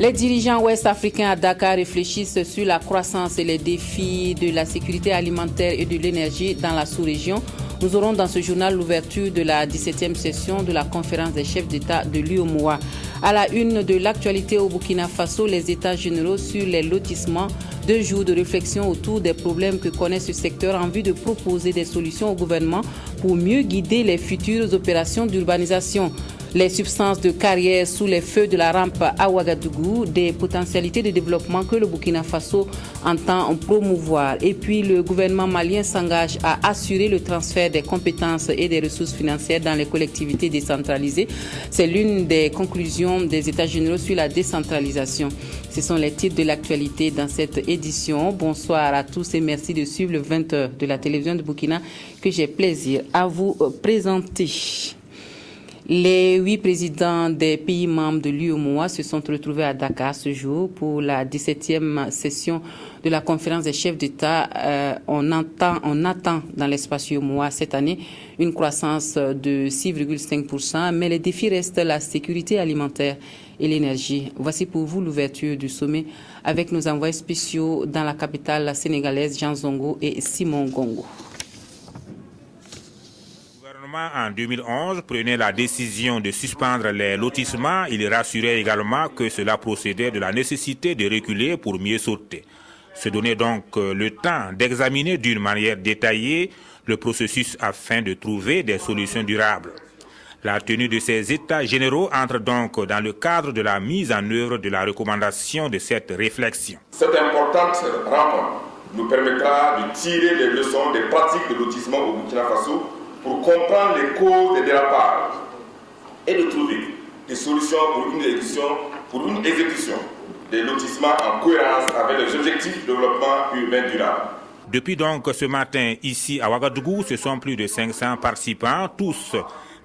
Les dirigeants ouest-africains à Dakar réfléchissent sur la croissance et les défis de la sécurité alimentaire et de l'énergie dans la sous-région. Nous aurons dans ce journal l'ouverture de la 17e session de la conférence des chefs d'État de l'UEMOA. À la une de l'actualité au Burkina Faso, les États généraux sur les lotissements. 2 jours de réflexion autour des problèmes que connaît ce secteur en vue de proposer des solutions au gouvernement pour mieux guider les futures opérations d'urbanisation. Les substances de carrière sous les feux de la rampe à Ouagadougou, des potentialités de développement que le Burkina Faso entend promouvoir. Et puis le gouvernement malien s'engage à assurer le transfert des compétences et des ressources financières dans les collectivités décentralisées. C'est l'une des conclusions des États généraux sur la décentralisation. Ce sont les titres de l'actualité dans cette édition. Bonsoir à tous et merci de suivre le 20h de la télévision de Burkina que j'ai plaisir à vous présenter. Les 8 présidents des pays membres de l'UEMOA se sont retrouvés à Dakar ce jour pour la 17e session de la conférence des chefs d'État. On attend dans l'espace UEMOA cette année une croissance de 6,5%, mais les défis restent la sécurité alimentaire et l'énergie. Voici pour vous l'ouverture du sommet avec nos envoyés spéciaux dans la capitale sénégalaise, Jean Zongo et Simon Gongo. En 2011, prenait la décision de suspendre les lotissements. Il rassurait également que cela procédait de la nécessité de reculer pour mieux sauter. Se donner donc le temps d'examiner d'une manière détaillée le processus afin de trouver des solutions durables. La tenue de ces états généraux entre donc dans le cadre de la mise en œuvre de la recommandation de cette réflexion. Cette importante rencontre nous permettra de tirer les leçons des pratiques de lotissement au Burkina Faso pour comprendre les causes des dérapages et de trouver des solutions pour une exécution des lotissements en cohérence avec les objectifs de développement urbain durable. Depuis donc ce matin, ici à Ouagadougou, ce sont plus de 500 participants, tous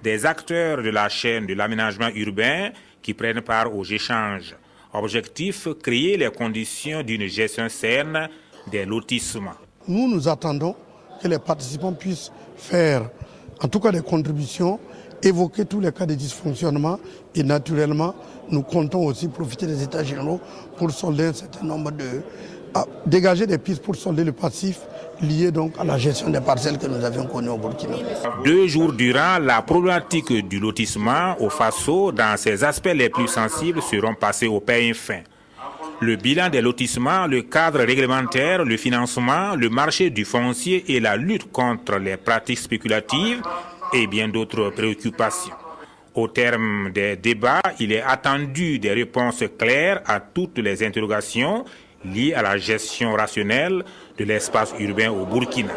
des acteurs de la chaîne de l'aménagement urbain qui prennent part aux échanges. Objectif, créer les conditions d'une gestion saine des lotissements. Nous attendons que les participants puissent faire en tout cas des contributions, évoquer tous les cas de dysfonctionnement et naturellement, nous comptons aussi profiter des états généraux pour solder un certain nombre dégager des pistes pour solder le passif lié donc à la gestion des parcelles que nous avions connues au Burkina. 2 jours durant, la problématique du lotissement au Faso, dans ses aspects les plus sensibles, seront passés au peigne fin. Le bilan des lotissements, le cadre réglementaire, le financement, le marché du foncier et la lutte contre les pratiques spéculatives et bien d'autres préoccupations. Au terme des débats, il est attendu des réponses claires à toutes les interrogations liées à la gestion rationnelle de l'espace urbain au Burkina.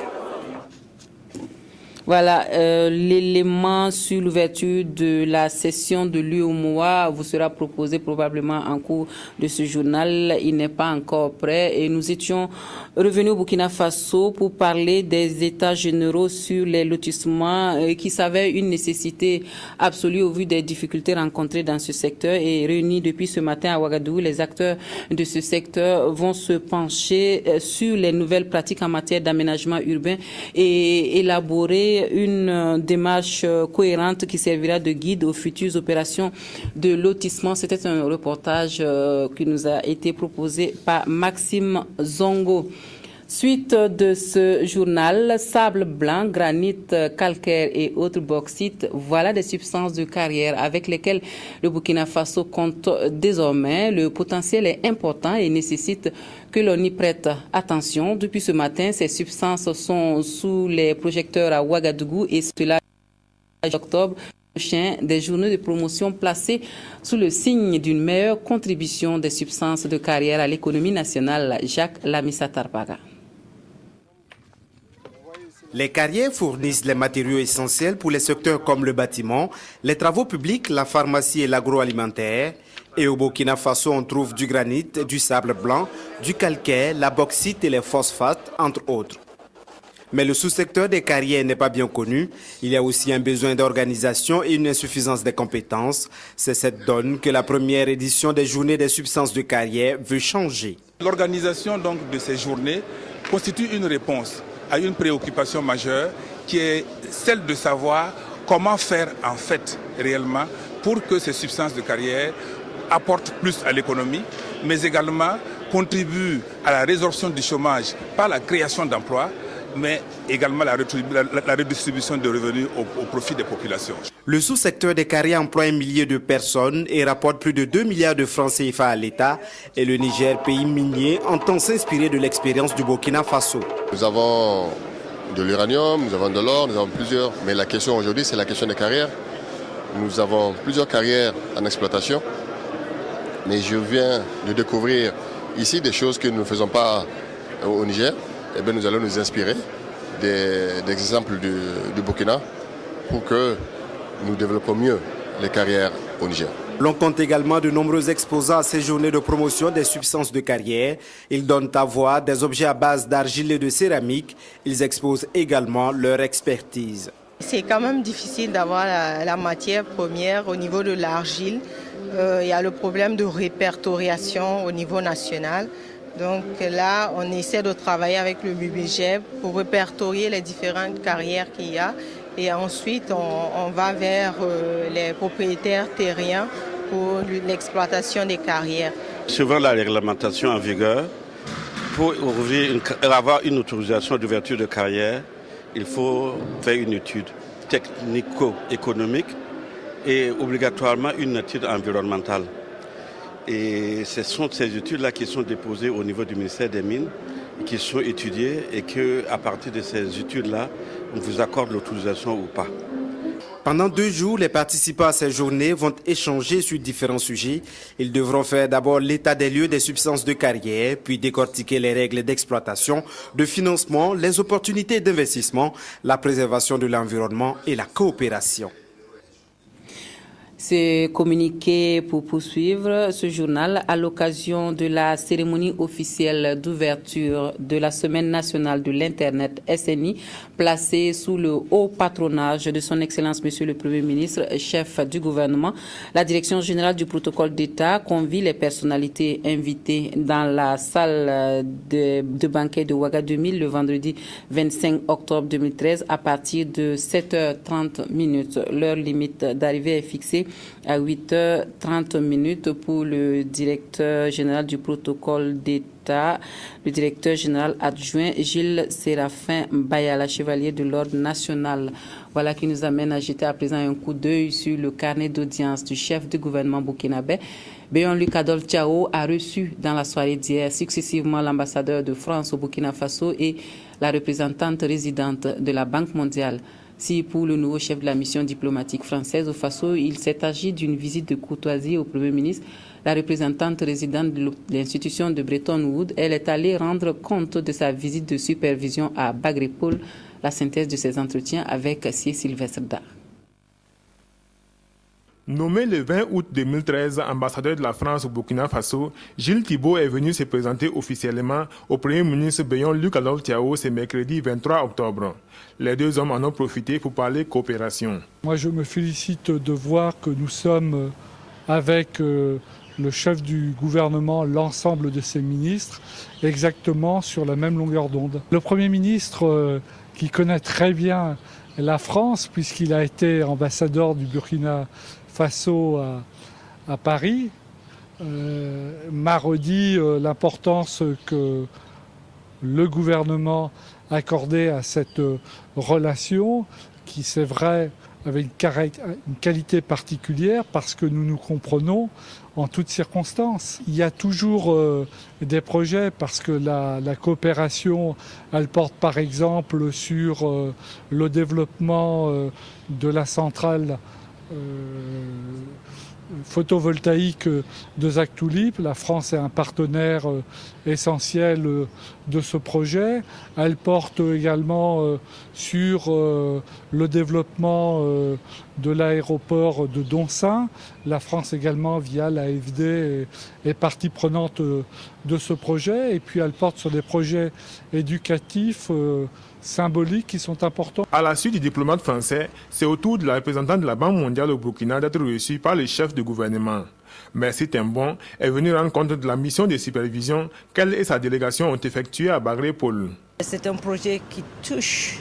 Voilà, l'élément sur l'ouverture de la session de l'UEMOA vous sera proposé probablement en cours de ce journal. Il n'est pas encore prêt et nous étions revenus au Burkina Faso pour parler des états généraux sur les lotissements qui s'avèrent une nécessité absolue au vu des difficultés rencontrées dans ce secteur. Et réunis depuis ce matin à Ouagadougou, les acteurs de ce secteur vont se pencher sur les nouvelles pratiques en matière d'aménagement urbain et élaborer une démarche cohérente qui servira de guide aux futures opérations de lotissement. C'était un reportage qui nous a été proposé par Maxime Zongo. Suite de ce journal, sable blanc, granit, calcaire et autres bauxites, voilà des substances de carrière avec lesquelles le Burkina Faso compte désormais. Le potentiel est important et nécessite que l'on y prête attention. Depuis ce matin, ces substances sont sous les projecteurs à Ouagadougou et cela en octobre prochain, des journées de promotion placées sous le signe d'une meilleure contribution des substances de carrière à l'économie nationale. Jacques Lamissa Tarpaga. Les carrières fournissent les matériaux essentiels pour les secteurs comme le bâtiment, les travaux publics, la pharmacie et l'agroalimentaire. Et au Burkina Faso, on trouve du granit, du sable blanc, du calcaire, la bauxite et les phosphates, entre autres. Mais le sous-secteur des carrières n'est pas bien connu. Il y a aussi un besoin d'organisation et une insuffisance des compétences. C'est cette donne que la première édition des Journées des substances de carrière veut changer. L'organisation donc de ces journées constitue une réponse à une préoccupation majeure qui est celle de savoir comment faire en fait réellement pour que ces substances de carrière apporte plus à l'économie, mais également contribue à la résorption du chômage par la création d'emplois, mais également la redistribution de revenus au profit des populations. Le sous-secteur des carrières emploie 1 millier de personnes et rapporte plus de 2 milliards de francs CFA à l'État. Et le Niger, pays minier, entend s'inspirer de l'expérience du Burkina Faso. Nous avons de l'uranium, nous avons de l'or, nous avons plusieurs. Mais la question aujourd'hui, c'est la question des carrières. Nous avons plusieurs carrières en exploitation. Mais je viens de découvrir ici des choses que nous ne faisons pas au Niger. Eh bien, nous allons nous inspirer des exemples du Burkina pour que nous développons mieux les carrières au Niger. L'on compte également de nombreux exposants à ces journées de promotion des substances de carrière. Ils donnent à voir des objets à base d'argile et de céramique. Ils exposent également leur expertise. C'est quand même difficile d'avoir la matière première au niveau de l'argile. Il y a le problème de répertoriation au niveau national. Donc là, on essaie de travailler avec le BBGEP pour répertorier les différentes carrières qu'il y a. Et ensuite, on va vers les propriétaires terriens pour l'exploitation des carrières. Suivant la réglementation en vigueur, pour avoir une autorisation d'ouverture de carrière, il faut faire une étude technico-économique et obligatoirement une étude environnementale. Et ce sont ces études-là qui sont déposées au niveau du ministère des Mines, qui sont étudiées et qu'à partir de ces études-là, on vous accorde l'autorisation ou pas. Pendant 2 jours, les participants à ces journées vont échanger sur différents sujets. Ils devront faire d'abord l'état des lieux des substances de carrière, puis décortiquer les règles d'exploitation, de financement, les opportunités d'investissement, la préservation de l'environnement et la coopération. C'est communiqué pour poursuivre ce journal à l'occasion de la cérémonie officielle d'ouverture de la Semaine nationale de l'Internet SNI, placée sous le haut patronage de son Excellence Monsieur le Premier ministre, chef du gouvernement. La Direction générale du protocole d'État convie les personnalités invitées dans la salle de banquet de Ouagadougou le vendredi 25 octobre 2013 à partir de 7h30. L'heure limite d'arrivée est fixée à 8h30 pour le directeur général du protocole d'État, le directeur général adjoint Gilles Séraphin Bayala, chevalier de l'ordre national. Voilà qui nous amène à jeter à présent un coup d'œil sur le carnet d'audience du chef du gouvernement burkinabé. Béon-Luc Adolphe Thiaw a reçu dans la soirée d'hier successivement l'ambassadeur de France au Burkina Faso et la représentante résidente de la Banque mondiale. Si pour le nouveau chef de la mission diplomatique française au Faso, il s'est agi d'une visite de courtoisie au Premier ministre, la représentante résidente de l'institution de Bretton Woods, elle est allée rendre compte de sa visite de supervision à Bagrépol, la synthèse de ses entretiens avec Sié Sylvestre Dar. Nommé le 20 août 2013 ambassadeur de la France au Burkina Faso, Gilles Thibault est venu se présenter officiellement au Premier ministre Béon-Luc Adolphe Thiaw ce mercredi 23 octobre. Les deux hommes en ont profité pour parler coopération. Moi, je me félicite de voir que nous sommes avec le chef du gouvernement, l'ensemble de ses ministres, exactement sur la même longueur d'onde. Le Premier ministre, qui connaît très bien la France, puisqu'il a été ambassadeur du Burkina Faso à Paris, m'a redit l'importance que le gouvernement accordait à cette relation, qui c'est vrai avait une qualité particulière parce que nous nous comprenons en toutes circonstances. Il y a toujours des projets parce que la coopération, elle porte par exemple sur le développement de la centrale photovoltaïque de Zagtoulip. La France est un partenaire essentiel de ce projet. Elle porte également sur le développement de l'aéroport de Donsin. La France également, via l'AFD, est partie prenante de ce projet. Et puis elle porte sur des projets éducatifs symboliques qui sont importants. À la suite du diplomate français, c'est au tour de la représentante de la Banque mondiale au Burkina d'être reçue par le chef de gouvernement. Merci Timbon est venu rendre compte de la mission de supervision qu'elle et sa délégation ont effectuée à Bagrépol. C'est un projet qui touche,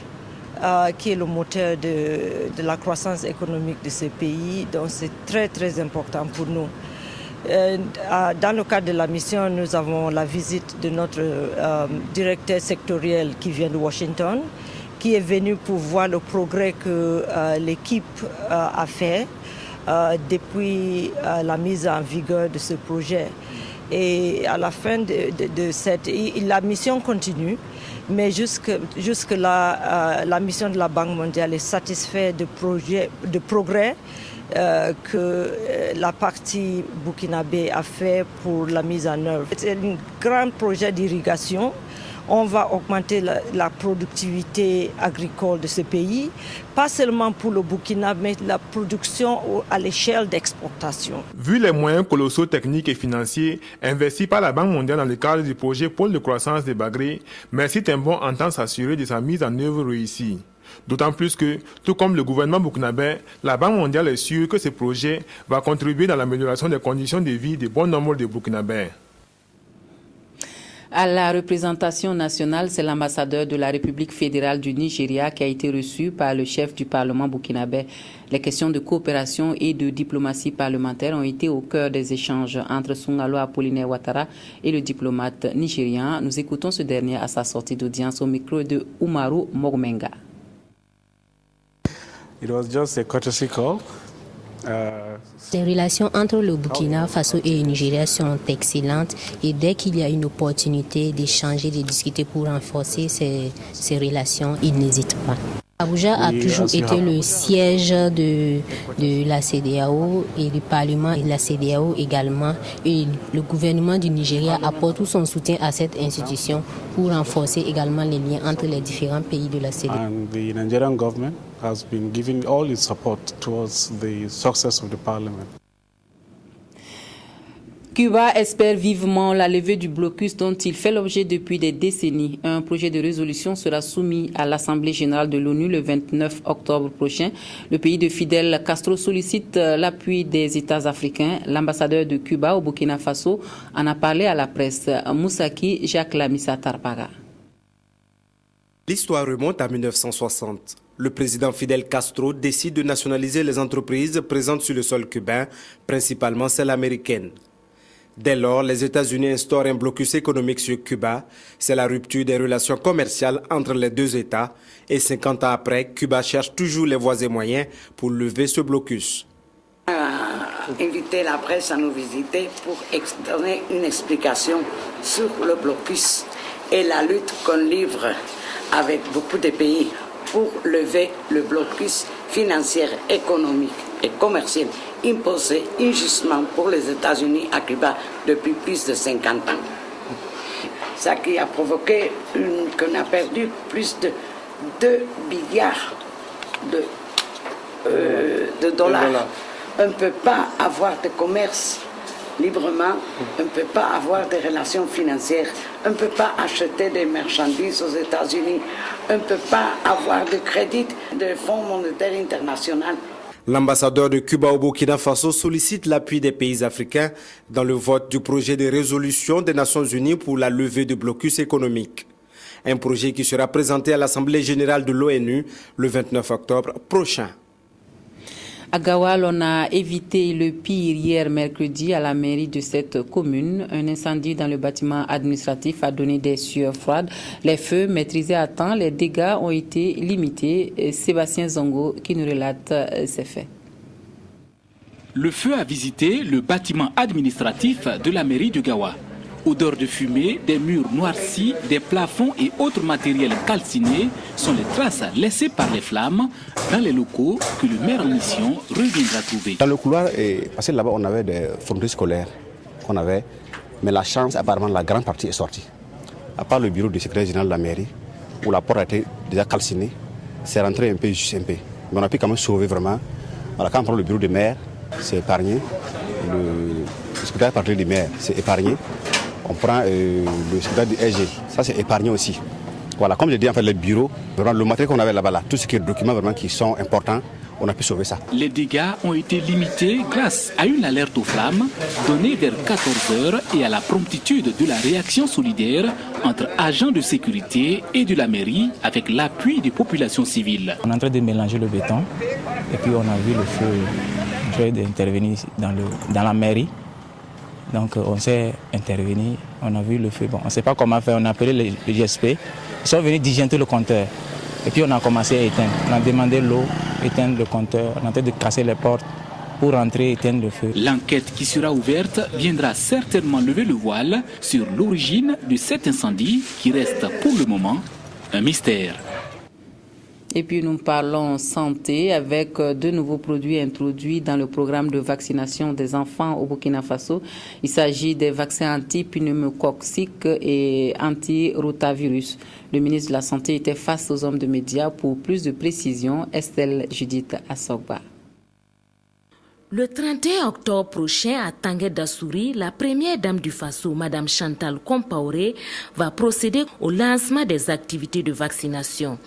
qui est le moteur de la croissance économique de ce pays, donc c'est très très important pour nous. Dans le cadre de la mission, nous avons la visite de notre directeur sectoriel qui vient de Washington, qui est venu pour voir le progrès que l'équipe a fait depuis la mise en vigueur de ce projet. Et à la fin de cette... La mission continue, mais jusque-là, la mission de la Banque mondiale est satisfaite de progrès que la partie burkinabé a fait pour la mise en œuvre. C'est un grand projet d'irrigation. On va augmenter la productivité agricole de ce pays, pas seulement pour le Burkina, mais la production à l'échelle d'exportation. Vu les moyens colossaux techniques et financiers investis par la Banque mondiale dans le cadre du projet Pôle de croissance des Bagré, Merci Timbon entend s'assurer de sa mise en œuvre réussie. D'autant plus que, tout comme le gouvernement burkinabé, la Banque mondiale est sûre que ce projet va contribuer dans l'amélioration des conditions de vie de bon nombre de Burkinabés. À la représentation nationale, c'est l'ambassadeur de la République fédérale du Nigeria qui a été reçu par le chef du Parlement burkinabé. Les questions de coopération et de diplomatie parlementaire ont été au cœur des échanges entre Sungalo Apollinaire Ouattara et le diplomate nigérian. Nous écoutons ce dernier à sa sortie d'audience au micro de Umaru Mogmenga. It was just a courtesy call. Les relations entre le Burkina Faso et le Nigeria sont excellentes et dès qu'il y a une opportunité d'échanger, de discuter pour renforcer ces relations, ils n'hésitent pas. Abuja a toujours été le siège de la CEDEAO et du Parlement et de la CEDEAO également. Et le gouvernement du Nigeria apporte tout son soutien à cette institution pour renforcer également les liens entre les différents pays de la CEDEAO. And the Nigerian government has been giving all its support towards the success of the parliament. Cuba espère vivement la levée du blocus dont il fait l'objet depuis des décennies. Un projet de résolution sera soumis à l'Assemblée générale de l'ONU le 29 octobre prochain. Le pays de Fidel Castro sollicite l'appui des États africains. L'ambassadeur de Cuba au Burkina Faso en a parlé à la presse. Moussaki Jacques Lamissa Tarpaga. L'histoire remonte à 1960. Le président Fidel Castro décide de nationaliser les entreprises présentes sur le sol cubain, principalement celles américaines. Dès lors, les États-Unis instaurent un blocus économique sur Cuba. C'est la rupture des relations commerciales entre les deux États. Et 50 ans après, Cuba cherche toujours les voies et moyens pour lever ce blocus. Inviter la presse à nous visiter pour donner une explication sur le blocus et la lutte qu'on livre avec beaucoup de pays pour lever le blocus financier, économique et commercial imposé injustement pour les États-Unis à Cuba depuis plus de 50 ans. Ça qui a provoqué qu'on a perdu plus de 2 milliards de dollars. On ne peut pas avoir de commerce librement, on ne peut pas avoir des relations financières, on ne peut pas acheter des marchandises aux États-Unis, on ne peut pas avoir de crédit de Fonds monétaire international. L'ambassadeur de Cuba au Burkina Faso sollicite l'appui des pays africains dans le vote du projet de résolution des Nations Unies pour la levée du blocus économique. Un projet qui sera présenté à l'Assemblée générale de l'ONU le 29 octobre prochain. À Gawal, on a évité le pire hier mercredi à la mairie de cette commune. Un incendie dans le bâtiment administratif a donné des sueurs froides. Les feux maîtrisés à temps, les dégâts ont été limités. Sébastien Zongo qui nous relate ces faits. Le feu a visité le bâtiment administratif de la mairie de Gawa. Odeur de fumée, des murs noircis, des plafonds et autres matériels calcinés sont les traces laissées par les flammes dans les locaux que le maire en mission reviendra trouver. Dans le couloir, parce que là-bas on avait des fournitures scolaires qu'on avait, mais la chance, apparemment la grande partie est sortie. À part le bureau du secrétaire général de la mairie, où la porte a été déjà calcinée, c'est rentré un peu, juste un peu. Mais on a pu quand même sauver vraiment. Voilà, quand on prend le bureau du maire, c'est épargné. Le secrétaire parti du maire, c'est épargné. On prend le secrétaire du SG, ça c'est épargné aussi. Voilà, comme je dis, en fait, le bureau, vraiment, le matériel qu'on avait là-bas, là, tout ce qui est documents vraiment qui sont importants, on a pu sauver ça. Les dégâts ont été limités grâce à une alerte aux flammes donnée vers 14h et à la promptitude de la réaction solidaire entre agents de sécurité et de la mairie avec l'appui des populations civiles. On est en train de mélanger le béton et puis on a vu le feu en train d'intervenir dans la mairie. Donc on s'est intervenu, on a vu le feu. Bon, on ne sait pas comment faire, on a appelé le GSP. Ils sont venus disjoncter le compteur. Et puis on a commencé à éteindre. On a demandé l'eau, éteindre le compteur. On a tenté de casser les portes pour entrer et éteindre le feu. L'enquête qui sera ouverte viendra certainement lever le voile sur l'origine de cet incendie qui reste pour le moment un mystère. Et puis nous parlons santé avec deux nouveaux produits introduits dans le programme de vaccination des enfants au Burkina Faso. Il s'agit des vaccins anti-pneumococcique et anti-rotavirus. Le ministre de la Santé était face aux hommes de médias pour plus de précisions. Estelle Judith Assogba. Le 31 octobre prochain, à Tanguy Dassouri, la première dame du Faso, Mme Chantal Compaoré, va procéder au lancement des activités de vaccination.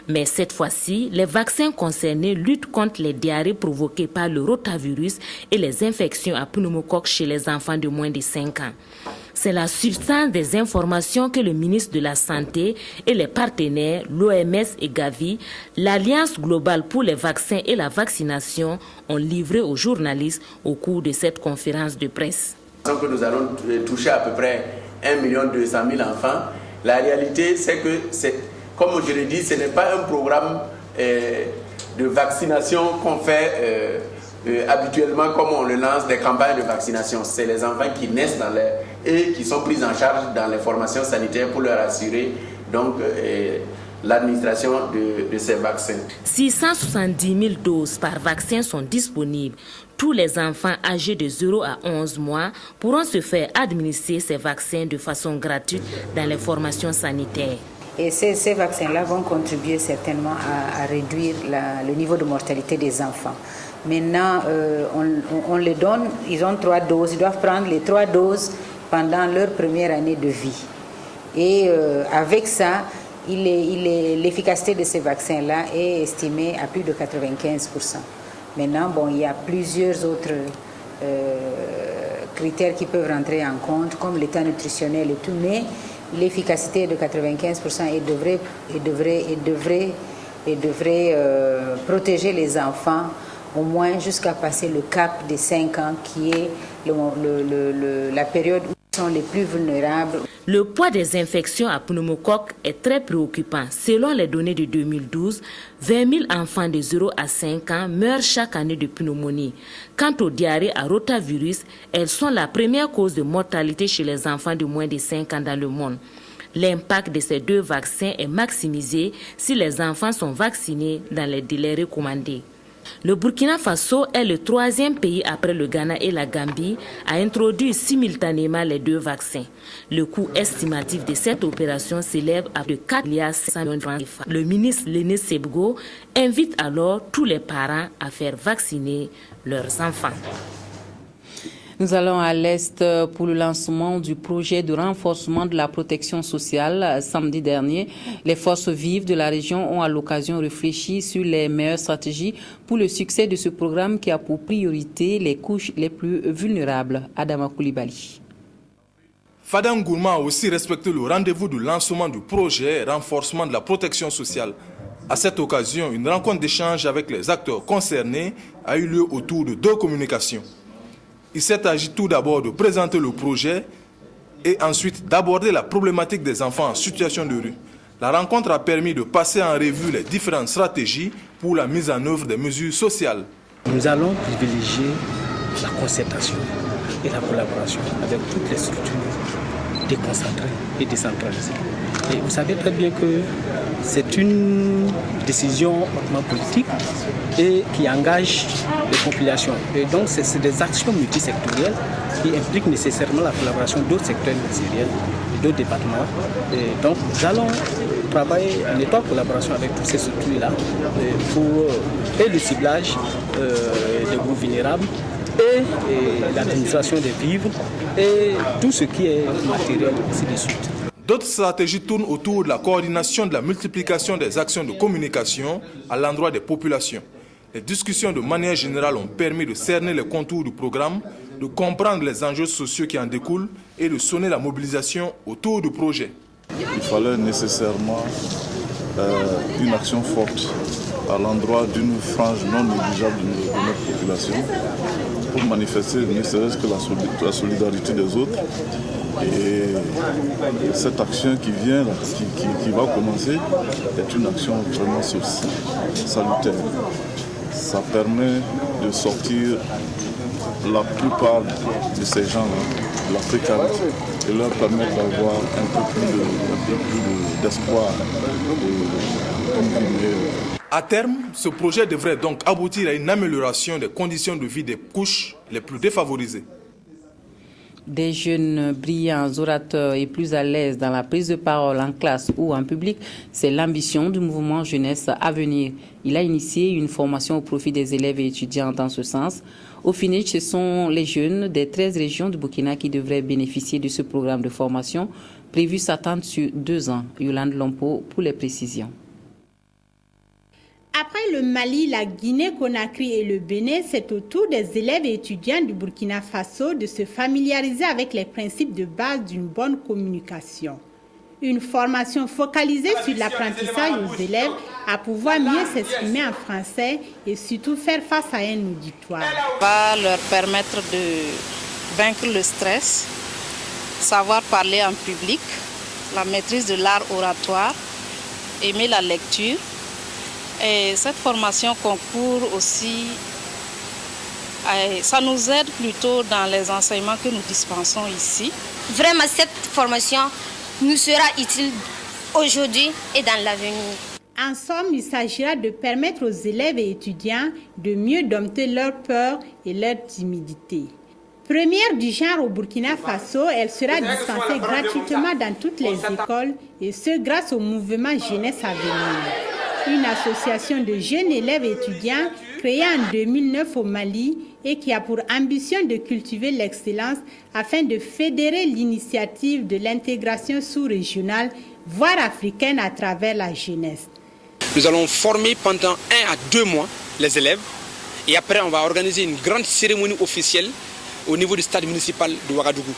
Mais cette fois-ci, les vaccins concernés luttent contre les diarrhées provoquées par le rotavirus et les infections à pneumocoque chez les enfants de moins de 5 ans. C'est la substance des informations que le ministre de la Santé et les partenaires, l'OMS et Gavi, l'Alliance globale pour les vaccins et la vaccination, ont livré aux journalistes au cours de cette conférence de presse. Que nous allons toucher à peu près 1 200 000 enfants. La réalité, c'est que, comme je l'ai dit, ce n'est pas un programme de vaccination qu'on fait habituellement, comme on le lance des campagnes de vaccination. C'est les enfants qui naissent et qui sont pris en charge dans les formations sanitaires pour leur assurer donc l'administration de ces vaccins. 670 000 doses par vaccin sont disponibles. Tous les enfants âgés de 0 à 11 mois pourront se faire administrer ces vaccins de façon gratuite dans les formations sanitaires. Et ces vaccins-là vont contribuer certainement à réduire le niveau de mortalité des enfants. Maintenant, on les donne, ils ont 3 doses, ils doivent prendre les 3 doses pendant leur première année de vie. Et avec ça, l'efficacité de ces vaccins-là est estimée à plus de 95%. Maintenant, il y a plusieurs autres critères qui peuvent rentrer en compte, comme l'état nutritionnel et tout, mais l'efficacité est de 95% et devrait protéger les enfants au moins jusqu'à passer le cap des 5 ans, qui est la période où ils sont les plus vulnérables. Le poids des infections à pneumocoque est très préoccupant. Selon les données de 2012, 20 000 enfants de 0 à 5 ans meurent chaque année de pneumonie. Quant aux diarrhées à rotavirus, elles sont la première cause de mortalité chez les enfants de moins de 5 ans dans le monde. L'impact de ces 2 vaccins est maximisé si les enfants sont vaccinés dans les délais recommandés. Le Burkina Faso est le 3e pays après le Ghana et la Gambie à introduire simultanément les 2 vaccins. Le coût estimatif de cette opération s'élève à de 4,5 milliards de francs CFA. Le ministre Léné Sebgo invite alors tous les parents à faire vacciner leurs enfants. Nous allons à l'Est pour le lancement du projet de renforcement de la protection sociale. Samedi dernier, les forces vives de la région ont à l'occasion réfléchi sur les meilleures stratégies pour le succès de ce programme qui a pour priorité les couches les plus vulnérables. Adama Koulibaly. Fada Ngourma a aussi respecté le rendez-vous du lancement du projet renforcement de la protection sociale. À cette occasion, une rencontre d'échange avec les acteurs concernés a eu lieu autour de 2 communications. Il s'est agi tout d'abord de présenter le projet et ensuite d'aborder la problématique des enfants en situation de rue. La rencontre a permis de passer en revue les différentes stratégies pour la mise en œuvre des mesures sociales. Nous allons privilégier la concertation et la collaboration avec toutes les structures déconcentrées et décentralisées. Et vous savez très bien que c'est une décision hautement politique et qui engage les populations. Et donc, c'est des actions multisectorielles qui impliquent nécessairement la collaboration d'autres secteurs ministériels et d'autres départements. Et donc, nous allons travailler en étroite collaboration avec toutes ces structures-là pour le ciblage des groupes vulnérables et l'administration des vivres et tout ce qui est matériel, ainsi de suite. D'autres stratégies tournent autour de la coordination de la multiplication des actions de communication à l'endroit des populations. Les discussions de manière générale ont permis de cerner les contours du programme, de comprendre les enjeux sociaux qui en découlent et de sonner la mobilisation autour du projet. Il fallait nécessairement une action forte à l'endroit d'une frange non négligeable de notre population pour manifester ne serait-ce que la solidarité des autres. Et cette action qui vient, qui va commencer, est une action vraiment salutaire. Ça permet de sortir la plupart de ces gens-là de la précarité et leur permettre d'avoir un peu plus d'espoir et une vie meilleure. À terme, ce projet devrait donc aboutir à une amélioration des conditions de vie des couches les plus défavorisées. Des jeunes brillants orateurs et plus à l'aise dans la prise de parole en classe ou en public, c'est l'ambition du mouvement Jeunesse à venir. Il a initié une formation au profit des élèves et étudiants dans ce sens. Au finish, ce sont les jeunes des 13 régions du Burkina qui devraient bénéficier de ce programme de formation prévu s'attendre sur 2 ans. Yolande Lompo pour les précisions. Après le Mali, la Guinée-Conakry et le Bénin, c'est au tour des élèves et étudiants du Burkina Faso de se familiariser avec les principes de base d'une bonne communication. Une formation focalisée sur l'apprentissage aux élèves à pouvoir mieux s'exprimer en français et surtout faire face à un auditoire. Va leur permettre de vaincre le stress, savoir parler en public, la maîtrise de l'art oratoire, aimer la lecture. Et cette formation concourt aussi, ça nous aide plutôt dans les enseignements que nous dispensons ici. Vraiment, cette formation nous sera utile aujourd'hui et dans l'avenir. En somme, il s'agira de permettre aux élèves et étudiants de mieux dompter leur peur et leur timidité. Première du genre au Burkina Faso, elle sera dispensée gratuitement dans toutes les écoles et ce grâce au mouvement Jeunesse à venir. Une association de jeunes élèves et étudiants créée en 2009 au Mali et qui a pour ambition de cultiver l'excellence afin de fédérer l'initiative de l'intégration sous-régionale, voire africaine à travers la jeunesse. Nous allons former pendant 1 à 2 mois les élèves et après on va organiser une grande cérémonie officielle au niveau du stade municipal de Ouagadougou.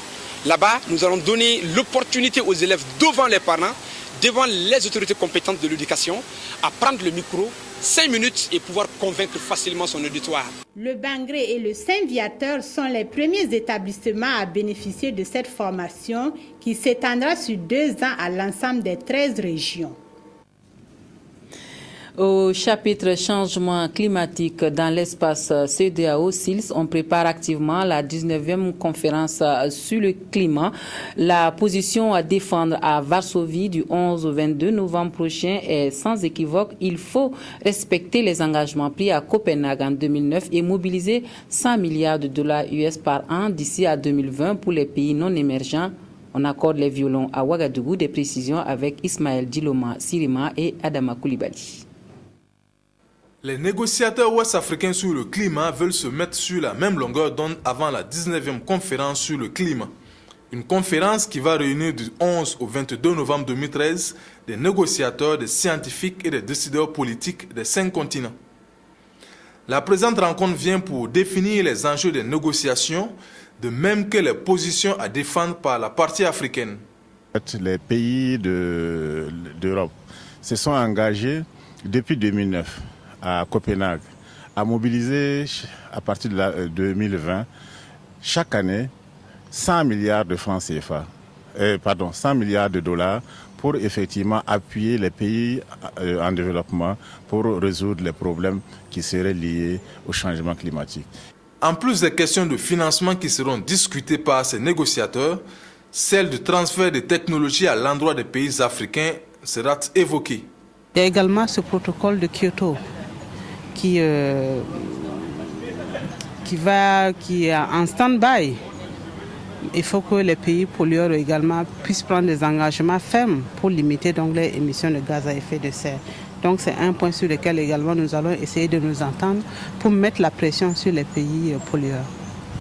Là-bas, nous allons donner l'opportunité aux élèves devant les parents, devant les autorités compétentes de l'éducation, à prendre le micro 5 minutes et pouvoir convaincre facilement son auditoire. Le Bangré et le Saint-Viateur sont les premiers établissements à bénéficier de cette formation qui s'étendra sur 2 ans à l'ensemble des 13 régions. Au chapitre changement climatique dans l'espace CEDEAO-SILS, on prépare activement la 19e conférence sur le climat. La position à défendre à Varsovie du 11 au 22 novembre prochain est sans équivoque. Il faut respecter les engagements pris à Copenhague en 2009 et mobiliser 100 milliards de dollars US par an d'ici à 2020 pour les pays non émergents. On accorde les violons à Ouagadougou. Des précisions avec Ismaël Diloma Sirima et Adama Koulibaly. Les négociateurs ouest-africains sur le climat veulent se mettre sur la même longueur d'onde avant la 19e conférence sur le climat. Une conférence qui va réunir du 11 au 22 novembre 2013 des négociateurs, des scientifiques et des décideurs politiques des 5 continents. La présente rencontre vient pour définir les enjeux des négociations, de même que les positions à défendre par la partie africaine. Les pays d'Europe se sont engagés depuis 2009. À Copenhague, à mobiliser à partir de 2020, chaque année, 100 milliards de francs CFA, 100 milliards de dollars pour effectivement appuyer les pays en développement pour résoudre les problèmes qui seraient liés au changement climatique. En plus des questions de financement qui seront discutées par ces négociateurs, celle du transfert des technologies à l'endroit des pays africains sera évoquée. Il y a également ce protocole de Kyoto qui est en stand-by. Il faut que les pays pollueurs également puissent prendre des engagements fermes pour limiter donc les émissions de gaz à effet de serre. Donc c'est un point sur lequel également nous allons essayer de nous entendre pour mettre la pression sur les pays pollueurs.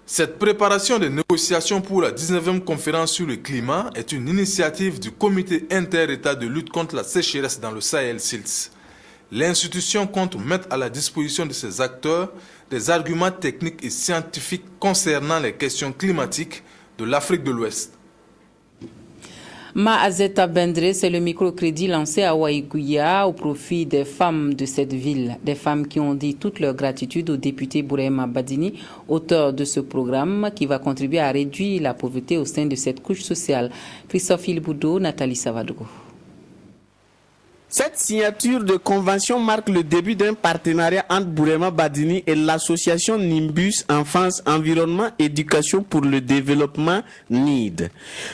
Cette préparation des négociations pour la 19e conférence sur le climat est une initiative du Comité inter-État de lutte contre la sécheresse dans le Sahel-SILS. L'institution compte mettre à la disposition de ses acteurs des arguments techniques et scientifiques concernant les questions climatiques de l'Afrique de l'Ouest. Maazeta Bendre, c'est le microcrédit lancé à Waïgouya au profit des femmes de cette ville. Des femmes qui ont dit toute leur gratitude au député Bourema Badini, auteur de ce programme qui va contribuer à réduire la pauvreté au sein de cette couche sociale. Christophe Ilboudo, Nathalie Savadogo. Cette signature de convention marque le début d'un partenariat entre Bourema Badini et l'association Nimbus Enfance, Environnement, Éducation pour le Développement NID.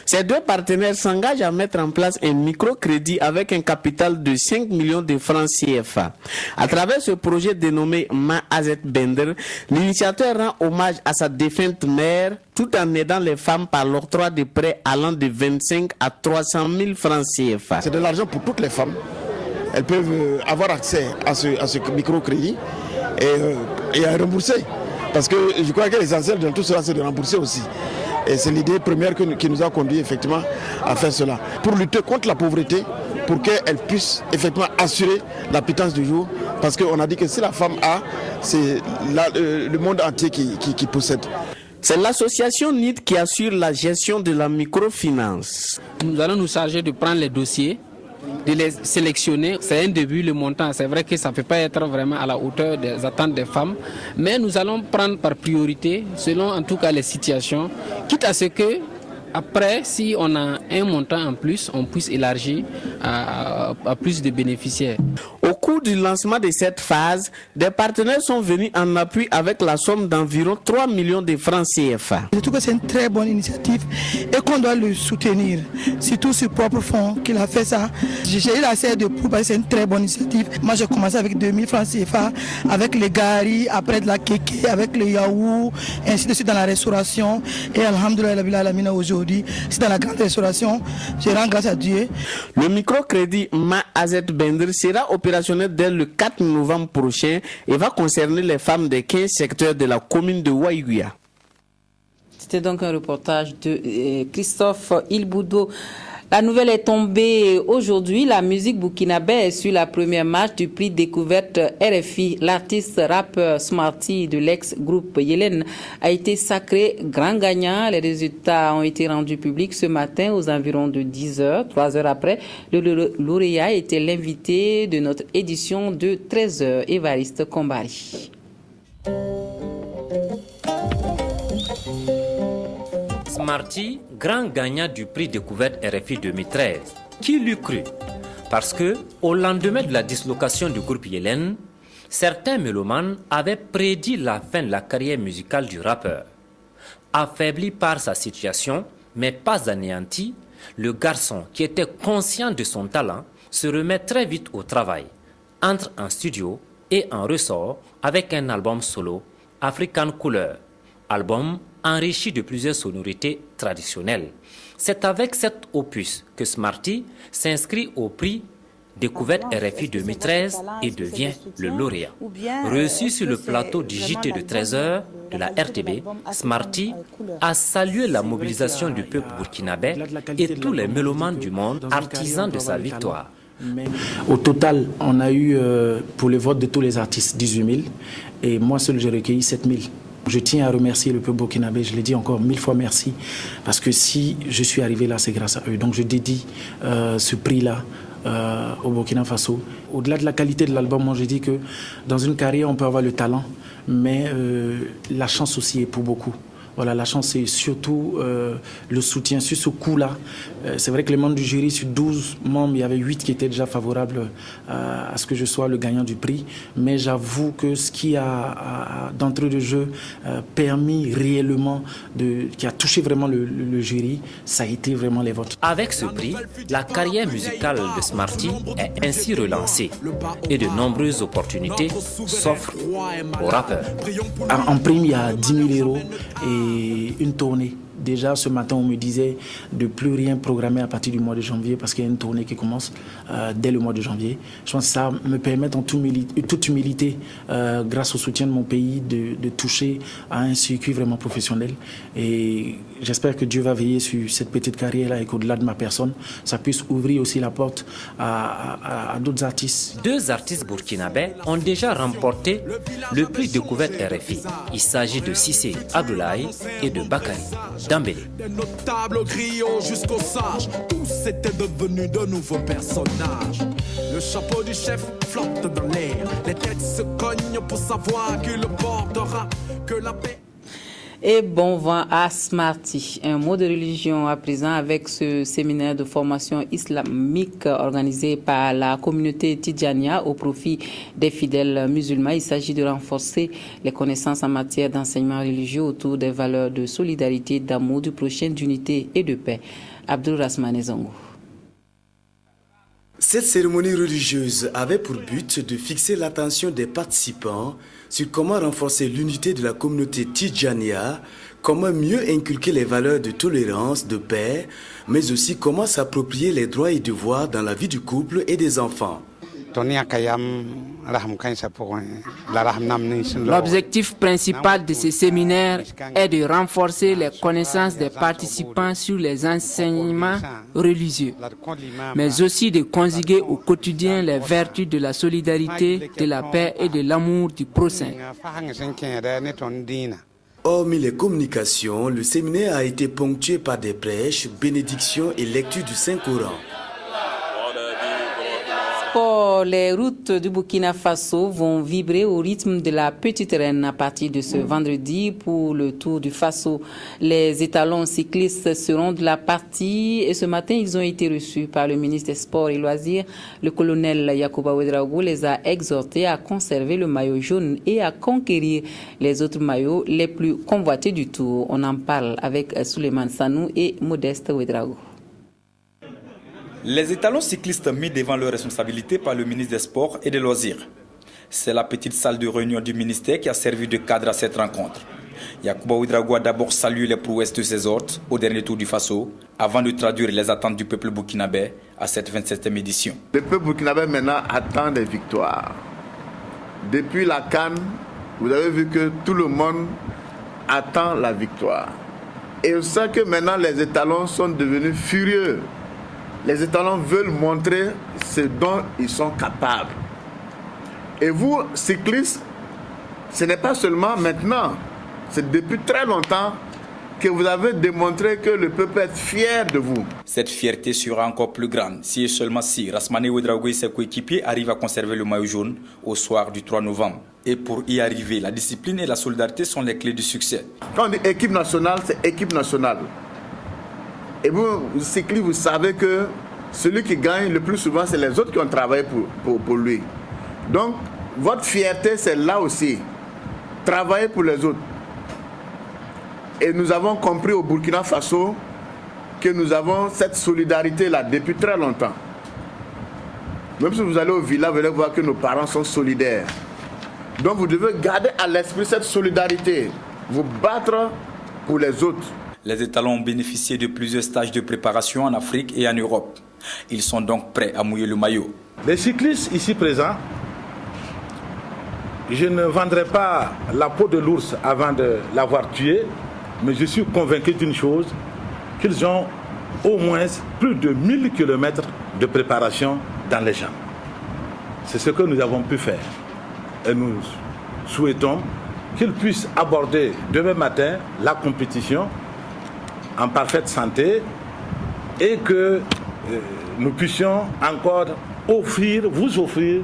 Ces deux partenaires s'engagent à mettre en place un microcrédit avec un capital de 5 millions de francs CFA. À travers ce projet dénommé Maazet Bender, l'initiateur rend hommage à sa défunte mère tout en aidant les femmes par l'octroi de prêts allant de 25 à 300 000 francs CFA. C'est de l'argent pour toutes les femmes. Elles peuvent avoir accès à ce microcrédit et à rembourser. Parce que je crois que l'essentiel de tout cela, c'est de rembourser aussi. Et c'est l'idée première qui nous a conduit effectivement à faire cela. Pour lutter contre la pauvreté, pour qu'elle puisse effectivement assurer la pitance du jour. Parce qu'on a dit que si la femme a, c'est le monde entier qui possède. C'est l'association NID qui assure la gestion de la microfinance. Nous allons nous charger de prendre les dossiers, de les sélectionner. C'est un début, le montant. C'est vrai que ça ne peut pas être vraiment à la hauteur des attentes des femmes. Mais nous allons prendre par priorité, selon en tout cas les situations, quitte à ce que, après, si on a un montant en plus, on puisse élargir à plus de bénéficiaires. Au cours du lancement de cette phase, des partenaires sont venus en appui avec la somme d'environ 3 millions de francs CFA. Je trouve que c'est une très bonne initiative et qu'on doit le soutenir. Surtout sur propre fonds qu'il a fait ça. J'ai eu la serre de poule parce que c'est une très bonne initiative. Moi, j'ai commencé avec 2000 francs CFA, avec les garis, après de la kéké, avec le yaourt, ainsi de suite dans la restauration. Et alhamdoulilah, aujourd'hui, c'est dans la grande restauration. Je rends grâce à Dieu. Le microcrédit Maazet Bender sera opérationnel dès le 4 novembre prochain et va concerner les femmes des 15 secteurs de la commune de Waïgouya. C'était donc un reportage de Christophe Ilboudo. La nouvelle est tombée aujourd'hui. La musique burkinabé est sur la première marche du prix découverte RFI. L'artiste rappeur Smarty de l'ex-groupe Yelen a été sacré grand gagnant. Les résultats ont été rendus publics ce matin aux environs de 10h. 3 heures après, le lauréat était l'invité de notre édition de 13h. Évariste Kombari. Smarty, grand gagnant du prix découverte RFI 2013. Qui l'eût cru? Parce que, au lendemain de la dislocation du groupe Yelen, certains mélomanes avaient prédit la fin de la carrière musicale du rappeur. Affaibli par sa situation, mais pas anéanti, le garçon qui était conscient de son talent se remet très vite au travail, entre en studio et en ressort avec un album solo, African Couleur, album enrichi de plusieurs sonorités traditionnelles. C'est avec cet opus que Smarty s'inscrit au prix Découverte RFI 2013 et devient le lauréat. Reçu sur le plateau du JT de 13h de la RTB, Smarty a salué la mobilisation du peuple burkinabé et tous les mélomanes du monde artisans de sa victoire. Au total, on a eu pour le vote de tous les artistes 18 000 et moi seul j'ai recueilli 7 000. Je tiens à remercier le peuple burkinabé, je l'ai dit encore 1000 fois merci, parce que si je suis arrivé là, c'est grâce à eux. Donc je dédie ce prix-là au Burkina Faso. Au-delà de la qualité de l'album, moi je dis que dans une carrière, on peut avoir le talent, mais la chance aussi est pour beaucoup. Voilà, la chance, c'est surtout le soutien sur ce coup-là. C'est vrai que les membres du jury, sur 12 membres, il y avait 8 qui étaient déjà favorables à ce que je sois le gagnant du prix. Mais j'avoue que ce qui a d'entrée de jeu permis réellement, qui a touché vraiment le jury, ça a été vraiment les votes. Avec ce prix, la carrière musicale de Smarty est ainsi relancée et de nombreuses opportunités s'offrent aux rappeurs. En prime, il y a 10 000 euros et une tournée. Déjà ce matin on me disait de plus rien programmer à partir du mois de janvier parce qu'il y a une tournée qui commence dès le mois de janvier. Je pense que ça me permet en toute humilité, grâce au soutien de mon pays, de toucher à un circuit vraiment professionnel. Et j'espère que Dieu va veiller sur cette petite carrière-là et qu'au-delà de ma personne, ça puisse ouvrir aussi la porte à d'autres artistes. 2 artistes burkinabés ont déjà remporté le prix découverte RFI. Il s'agit de Cissé Abdoulaye et de Bakary. Dambélé. Des notables griots jusqu'aux sages, tous étaient devenus de nouveaux personnages. Le chapeau du chef flotte dans l'air, les têtes se cognent pour savoir qui le portera, que la paix. Et bon vent à Smarty, un mot de religion à présent avec ce séminaire de formation islamique organisé par la communauté Tidjania au profit des fidèles musulmans. Il s'agit de renforcer les connaissances en matière d'enseignement religieux autour des valeurs de solidarité, d'amour, du prochain, d'unité et de paix. Abdul Rasmane Zongo. Cette cérémonie religieuse avait pour but de fixer l'attention des participants sur comment renforcer l'unité de la communauté Tidjania, comment mieux inculquer les valeurs de tolérance, de paix, mais aussi comment s'approprier les droits et devoirs dans la vie du couple et des enfants. L'objectif principal de ce séminaire est de renforcer les connaissances des participants sur les enseignements religieux, mais aussi de conjuguer au quotidien les vertus de la solidarité, de la paix et de l'amour du prochain. Hormis les communications, le séminaire a été ponctué par des prêches, bénédictions et lectures du Saint-Coran. Les routes du Burkina Faso vont vibrer au rythme de la petite reine à partir de ce vendredi pour le Tour du Faso. Les étalons cyclistes seront de la partie et ce matin, ils ont été reçus par le ministre des Sports et Loisirs. Le colonel Yacouba Ouedraogo les a exhortés à conserver le maillot jaune et à conquérir les autres maillots les plus convoités du Tour. On en parle avec Souleymane Sanou et Modeste Ouedraogo. Les étalons cyclistes mis devant leurs responsabilités par le ministre des Sports et des Loisirs. C'est la petite salle de réunion du ministère qui a servi de cadre à cette rencontre. Yacouba Ouedraogo a d'abord salué les prouesses de ses hôtes au dernier Tour du Faso, avant de traduire les attentes du peuple burkinabé à cette 27e édition. Le peuple burkinabé maintenant attend des victoires. Depuis la CAN, vous avez vu que tout le monde attend la victoire. Et on sait que maintenant les étalons sont devenus furieux. Les étalons veulent montrer ce dont ils sont capables. Et vous, cyclistes, ce n'est pas seulement maintenant, c'est depuis très longtemps que vous avez démontré que le peuple est fier de vous. Cette fierté sera encore plus grande si et seulement si Rasmane Ouedraogo et ses coéquipiers arrivent à conserver le maillot jaune au soir du 3 novembre. Et pour y arriver, la discipline et la solidarité sont les clés du succès. Quand on dit équipe nationale, c'est équipe nationale. Et vous, cyclistes, vous savez que celui qui gagne le plus souvent, c'est les autres qui ont travaillé pour lui. Donc, votre fierté, c'est là aussi. Travailler pour les autres. Et nous avons compris au Burkina Faso que nous avons cette solidarité-là depuis très longtemps. Même si vous allez au village, vous allez voir que nos parents sont solidaires. Donc, vous devez garder à l'esprit cette solidarité. Vous battre pour les autres. Les étalons ont bénéficié de plusieurs stages de préparation en Afrique et en Europe. Ils sont donc prêts à mouiller le maillot. Les cyclistes ici présents, je ne vendrai pas la peau de l'ours avant de l'avoir tué, mais je suis convaincu d'une chose, qu'ils ont au moins plus de 1000 km de préparation dans les jambes. C'est ce que nous avons pu faire. Et nous souhaitons qu'ils puissent aborder demain matin la compétition en parfaite santé et que nous puissions encore vous offrir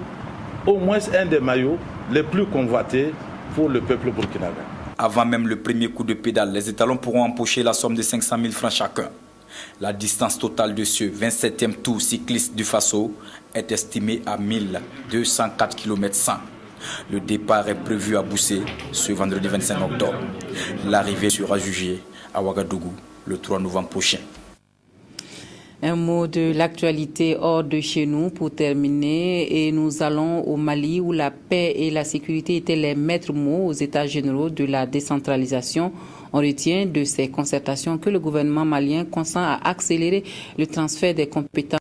au moins un des maillots les plus convoités pour le peuple burkinabé. Avant même le premier coup de pédale, les étalons pourront empocher la somme de 500 000 francs chacun. La distance totale de ce 27e tour cycliste du Faso est estimée à 1204 km 100. Le départ est prévu à Boussé ce vendredi 25 octobre. L'arrivée sera jugée à Ouagadougou le 3 novembre prochain. Un mot de l'actualité hors de chez nous pour terminer. Et nous allons au Mali où la paix et la sécurité étaient les maîtres mots aux États généraux de la décentralisation. On retient de ces concertations que le gouvernement malien consent à accélérer le transfert des compétences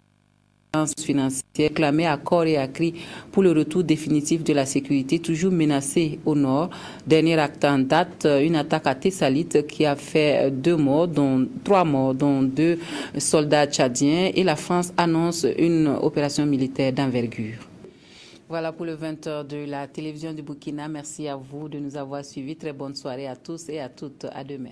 financières clamées à corps et à cri pour le retour définitif de la sécurité toujours menacée au nord. Dernier acte en date, une attaque à Tessalit qui a fait 3 morts, dont 2 soldats tchadiens, et la France annonce une opération militaire d'envergure. Voilà pour le 20h de la télévision du Burkina. Merci à vous de nous avoir suivis. Très bonne soirée à tous et à toutes. À demain.